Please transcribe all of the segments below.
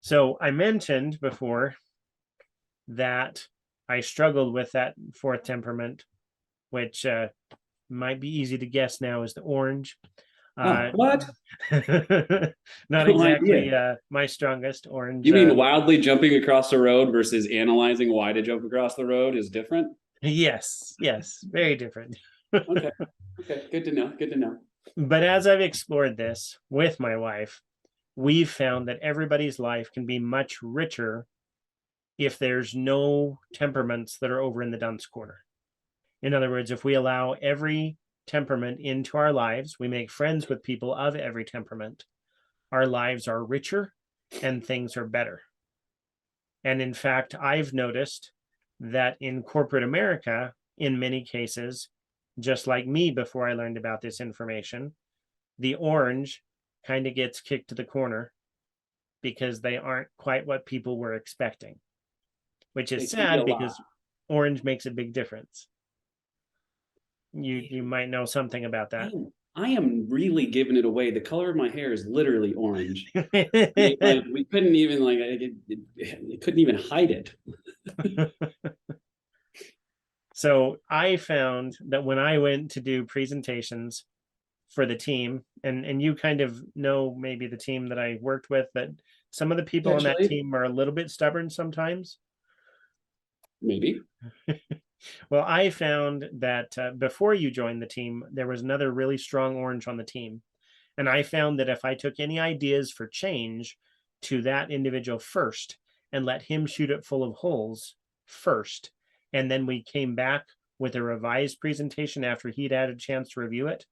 So I mentioned before that I struggled with that fourth temperament, which might be easy to guess now is the orange. Oh, Uh, what? Not No exactly idea. my strongest orange. You mean wildly jumping across the road versus analyzing why to jump across the road is different? Yes, yes, very different. Okay. Okay. Good to know. Good to know. But as I've explored this with my wife, we've found that everybody's life can be much richer if there's no temperaments that are over in the dunce corner. In other words, if we allow every temperament into our lives, we make friends with people of every temperament, our lives are richer and things are better. And in fact, I've noticed that in corporate America, in many cases, just like me before I learned about this information, the orange kind of gets kicked to the corner because they aren't quite what people were expecting, which is It can be a sad lot. because orange makes a big difference. You might know something about I that. am, I am really giving it away. The color of my hair is literally orange. I mean, like we couldn't even like it couldn't even hide it. So I found that when I went to do presentations for the team, and you kind of know maybe the team that I worked with, that some of the people on that Potentially, team are a little bit stubborn sometimes. maybe. Well, I found that before you joined the team, there was another really strong orange on the team. And I found that if I took any ideas for change to that individual first and let him shoot it full of holes first, and then we came back with a revised presentation after he'd had a chance to review it,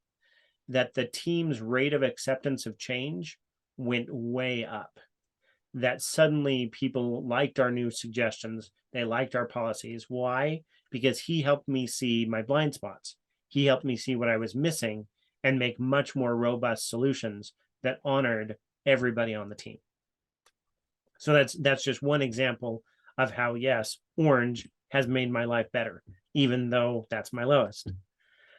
that the team's rate of acceptance of change went way up. That suddenly people liked our new suggestions. They liked our policies. Why? Because he helped me see my blind spots. He helped me see what I was missing and make much more robust solutions that honored everybody on the team. So that's just one example of how, yes, orange has made my life better, even though that's my lowest.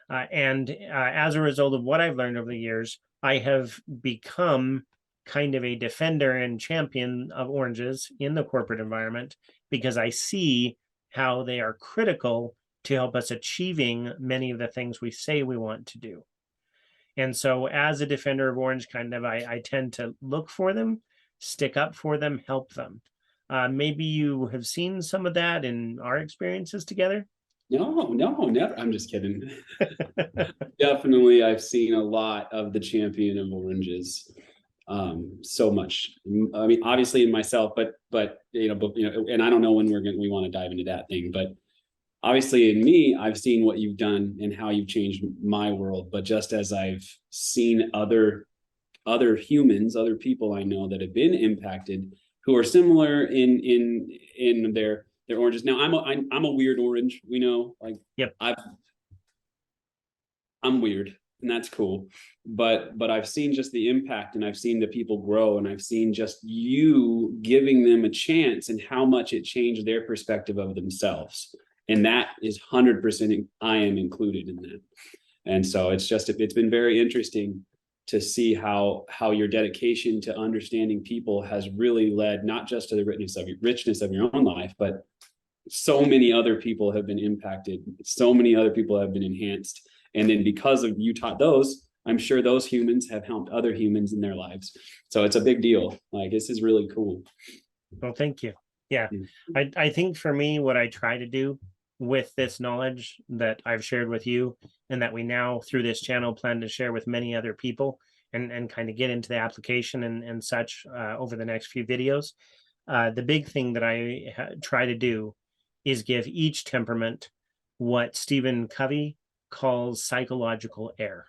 And as a result of what I've learned over the years, I have become kind of a defender and champion of oranges in the corporate environment because I see how they are critical to help us achieving many of the things we say we want to do. And so, as a defender of orange, kind of, I tend to look for them, stick up for them, help them. Maybe you have seen some of that in our experiences together. No, no, never. I'm just kidding. Definitely, I've seen a lot of the champion of oranges. So much. I mean, obviously in myself, but and I don't know when we want to dive into that thing, but obviously in me, I've seen what you've done and how you've changed my world. But just as I've seen other humans, other people I know that have been impacted, who are similar in their oranges. Now I'm a weird orange. We know, like Yep. I've I'm weird, and that's cool. But I've seen just the impact, and I've seen the people grow, and I've seen just you giving them a chance and how much it changed their perspective of themselves. And that is 100% I am included in that. And so it's been very interesting to see how your dedication to understanding people has really led not just to the richness of your own life, but so many other people have been impacted, so many other people have been enhanced, and then because of you taught those, I'm sure those humans have helped other humans in their lives. So it's a big deal. Like, this is really cool. Well, thank you. Yeah. I think for me, what I try to do with this knowledge that I've shared with you, and that we now through this channel plan to share with many other people and kind of get into the application and such over the next few videos. The big thing that I try to do is give each temperament what Stephen Covey calls psychological air.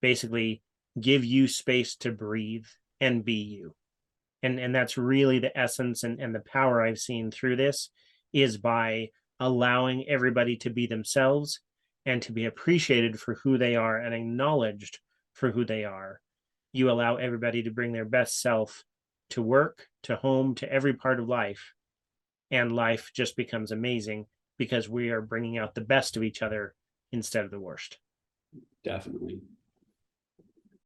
Basically, give you space to breathe and be you. And that's really the essence and the power I've seen through this is by allowing everybody to be themselves and to be appreciated for who they are and acknowledged for who they are. You allow everybody to bring their best self to work, to home, to every part of life, and life just becomes amazing because we are bringing out the best of each other instead of the worst. Definitely.